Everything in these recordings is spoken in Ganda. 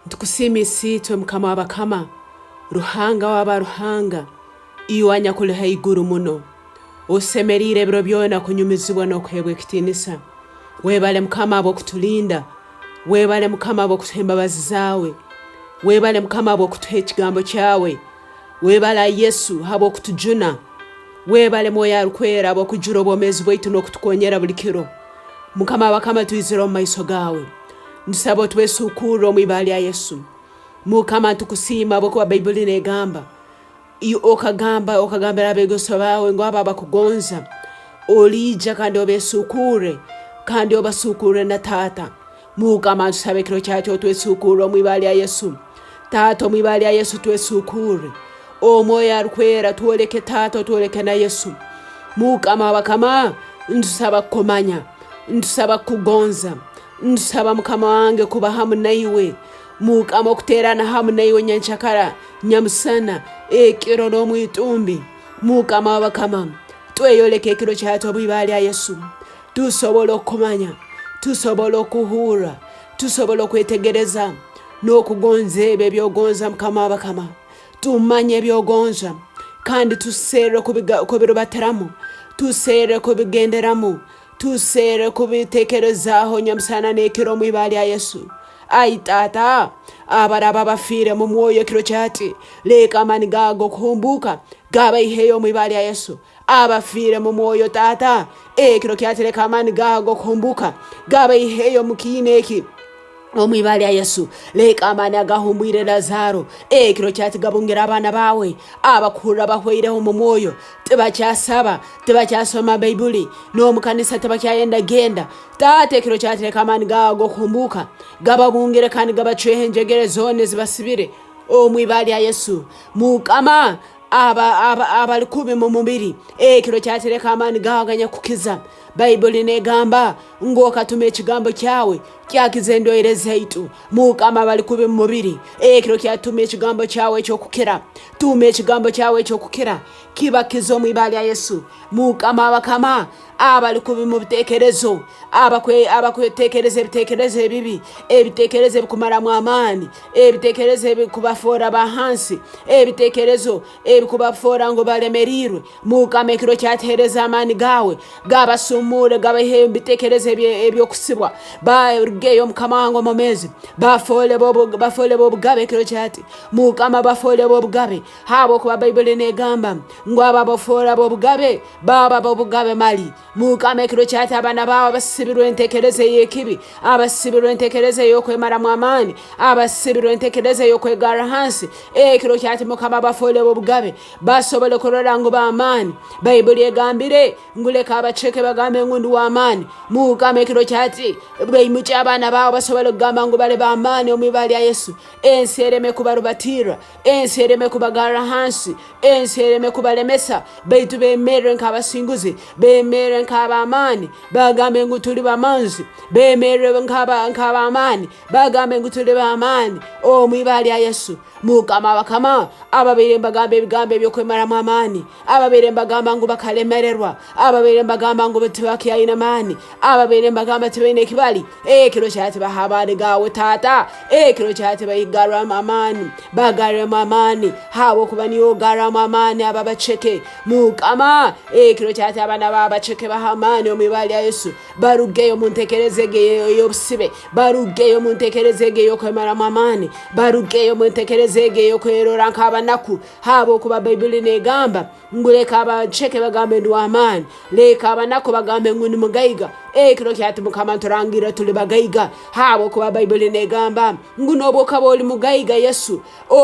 Ntukusimisi twe mukama w'abakama, ruhanga w'abaruhanga, iwanya kuli haiguru muno. Osemerire biro byona kunyumizibwa no kwebwe kitinisa. Webale mukama abo kutulinda, webale mukama abo kutuhemba bazi zawe, webale mukama abo kutuhe ekigambo kyawe, webala Yesu abo kutujuna, webale moya rukwera abo kujura obwomezi bwaitu n'okutukonyera buli kiro. Mukama w'abakama tuyizira mu maiso gawe. Ndusaba twesukuro Mwibara ya Yesu. Mukama tukusima abo kwa Bible negamba. Iyo okagambira abegoso bawe ngo aba bakugonza. Olija kandi obesukure, kandi obasukure na tata. Mukama tusabe kiro cyacu twesukuro Mwibara ya Yesu. Tata Mwibara ya Yesu twesukure. O moya rukwera tuoleke tata tuoleke na Yesu. Mukama w'abakama ndusaba komanya, ndusaba kugonza. Ndusaba mukama wange kuba hamu na iwe. Mukama okuterana hamu na iwe nyanchakara, nyamusana, ekiro no mwitumbi. Mukama w'abakama tweyoleke ekiro kyatu Mwibara ya Yesu. Tusobola okumanya, tusobola okuhura, tusobola okwetegereza n'okugonza ebyo byogonza mukama w'abakama. Tumanye byogonza kandi tusere kubirubatiramu, tusere kubigenderamu, tusere kubitekerezaho nyamusana n'ekiro Mwibara ya Yesu. Ai tata, abaraba bafire mu mwoyo kiro cyati, leka mani gago kumbuka, gaba iheyo Mwibara ya Yesu. Abafire mu mwoyo tata, kiro cyati leka mani gago kumbuka, gaba iheyo mukineki. Mwibara ya Yesu, leka amani agahumbwire Lazaro, kiro cyati gabungira abana bawe, abakura bahweireho mu mwoyo, tibacyasaba, tibacyasoma Bible, no mukanisa tibacyayenda genda, tate kiro cyati leka amani gago kumbuka, gababungire kandi gabacwehe njegere zone zibasibire. Mwibara ya Yesu, mukama aba likubi mu mubiri, kiro cyati leka amani gahaganya kukiza. Bible negamba ngo katume ekigambo kyawe kyakizendoreza itu. Mukama balikubi mu mubiri, kiro kyatume ekigambo kyawe kyokukira, tume ekigambo kyawe kyokukira kibakizo Mwibara ya Yesu. Mukama w'abakama abalikubi mu bitekerezo, abakwetekereza ebitekerezo ebibi, ebitekerezo bikumara mu amani, ebitekerezo bikubafora bahansi, ebitekerezo ebikubafora ngo balemerirwe. Mukama kiro cyatereza amani gawe gabasumure, gabahe ebitekerezo ebyokusibwa barugeyo mukama wango momezi, bafole bo bugabe kiro cyati. Mukama bafole bo bugabe habo kuba Bible negamba ngo ababafora bo bugabe baba bo bugabe mali. Mukama kiro cyati abana bawe basibirwe entekereze yekibi, abasibirwe entekereze yo kwemara mu amani, abasibirwe entekereze yo kwegara hansi, kiro cyati mukama bafole bo bugabe basobole korora ngo ba amani. Bible yegambire nguleka abaceke bagambe ngundu wa amani. Mukama kiro cyati beyimuce abana bawe basobole kugamba ngo bale ba amani Mwibara ya Yesu. Ensereme kubarubatira, ensereme kubagara hansi, ensereme kubalemesa, beitu bemere nkabasinguzi, bemere nkaba amani, bagambe ngo tuli bamanzi, bemere nkaba amani, bagambe ngo tuli ba amani. Mwibara ya Yesu, mukama w'abakama ababere mbagambe bigambe byo kwemara mu amani, ababere mbagamba ngo bakalemererwa, ababere mbagamba ngo bitwaki ayina amani, ababere mbagamba tibene kibali, kiro cyati bahabane gawe tata, kiro cyati bayigara mu amani, bagare mu amani habo kuba niyo gara mu amani ababaceke. Mukama kiro cyati abana babaceke bahamani Mwibara ya Yesu, barugeyo muntekerezege yo busibe, barugeyo muntekerezege yo kwemara mu amani, barugeyo muntekerezege yo kwerora nkabanaku habo kuba Bible negamba nguleka abaceke bagambe ndu amani, leka abanako bagambe nguni mugaiga. Kiro cyati mukama turangira tuli bagaiga habo kuba Bible negamba ngunoboka boli mugaiga Yesu.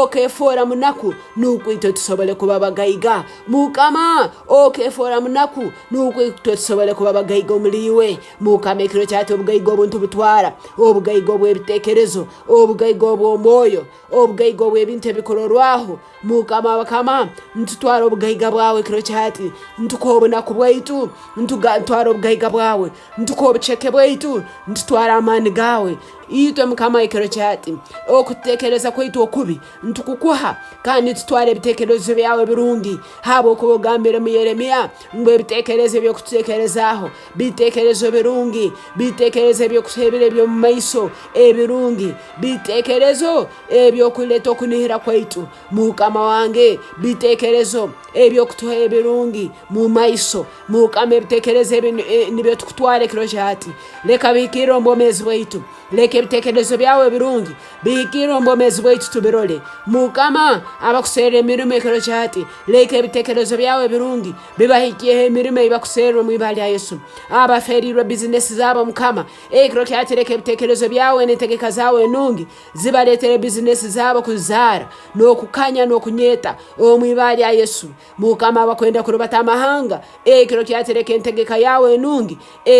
Kefora munaku nukwito tusobole kuba bagaiga. Mukama kefora munaku nukwito tusobole kuba bagaiga muliwe. Mukama kiro cyati obugaiga obuntu butwara, obugaiga bw'ebitekerezo, obugaiga bw'omwoyo, obugaiga bw'ebintu ebikororwaho. Mukama w'abakama ntutwara obugaiga bwawe kiro cyati, ntukobona kubwaitu, ntutwara obugaiga bwawe, ntukobuceke bwaitu, ntutwara amani gawe. itwe mukama ikiro cyati okutekereza kwaitu okubi ntukukuha kandi tutware ibitekerezo byawe birungi habo kubogambira mu Yeremiya ngwe bitekerezo byo kutekerezaho bitekerezo birungi bitekerezo byo kusebire byo mu maiso ebirungi bitekerezo ebyo kuleta okunihira kwaitu mukama wange bitekerezo ebyo kutuha ebirungi mu maiso mukama bitekerezo nibyo tukutware kiro cyati leka bikiro mbomezi bwaitu leka ibitekerezo byawe birungi bikiro mbomezi bwaitu tubirole mukama abakusere emirimo kiro cyati leka ibitekerezo byawe birungi bibahikiye emirimo ibakusere mu ibali ya Yesu abaferirwe business zabo mukama kiro cyati leka ibitekerezo byawe netegeka zawe nungi zibaletere business zabo kuzara no kukanya no kunyeta mu ibali ya Yesu mukama bakwenda kurubata amahanga kiro cyati leka integeka yawe nungi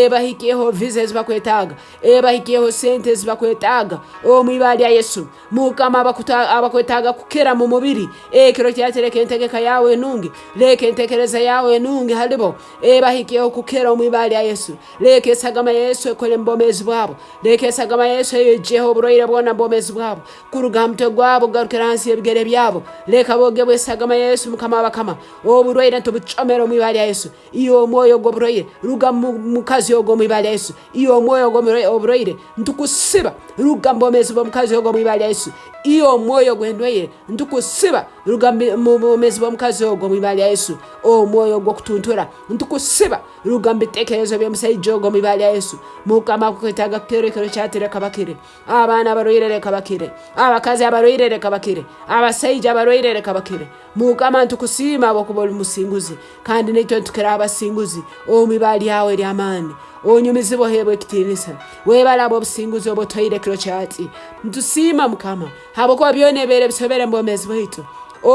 bahikiyeho visas bakwetaga bahikiyeho sentes bakwetaga mu ibali ya Yesu mukama abakwetaga kukera mu mubiri kiro cyati leka integeka yawe nungi leka intekereza yawe nungi halibo bahikiyeho kukera mu ibali ya Yesu leka sagama Yesu ekole mbomezi bwabo leka sagama Yesu yejeho broire bona mbomezi bwabo kurugamto gwabo garukeransi ebigere byabo leka bogebwe sagama Yesu mukama bakama obroire ntobucomero mu ibali ya Yesu iyo moyo go broire ruga mukazi yogo mu ibali ya Yesu iyo moyo go obroire ntukusiba ruga mbomezi bo mukazi yogo mu ibali ya Yesu iyo moyo gwendweye ntukusiba ruga mbomezi bo mukazi yogo mu ibali ya Yesu moyo go kutuntura ntukusiba ruga mbitekerezo byo musayijogo mu ibali ya Yesu mukama kwetaga kero cyatire kabakire abana baroyirere kabakire abakazi abaroyirere kabakire abasayija abaroyirere kabakire mukama ntukusima abo kubona umusinguzi kandi nicyo tukera abasinguzi mu ibali yawe ryamani onyumizi bohebwe kitinisa webala abo businguzi obo toyire kiro cyati ntusima mukama habo kwa byonebere bisobere mbomezi bwitu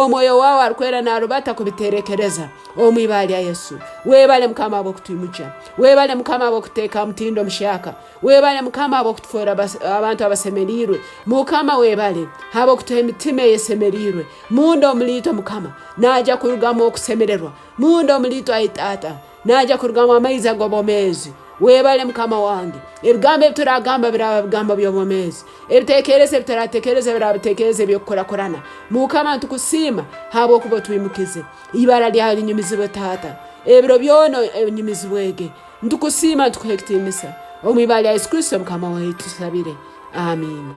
moyo wawe arkwera na rubata kubiterekereza mu ibali ya Yesu webale mukama abo kutwimucha webale mukama abo kuteka mtindo mshaka webale mukama abo kutfora abantu abasemerirwe mukama webale habo kutoha imitima yesemerirwe mundo mlito mukama naja kurugamo okusemererwa mundo mlito aitata naja kurugamo amaiza gobomezi webale mukama wange ebigambo bituragamba birabagamba byobomezi ebitekereze bitaratekereze birabitekereze byokorakorana mukama ntukusima habo kubo twimukize ibara lya nyumizi batata ebiro byono nyumizi wege ntukusima tukuhekitimisa mu ibali ya Yesu Kristo mukama wetu sabire amen.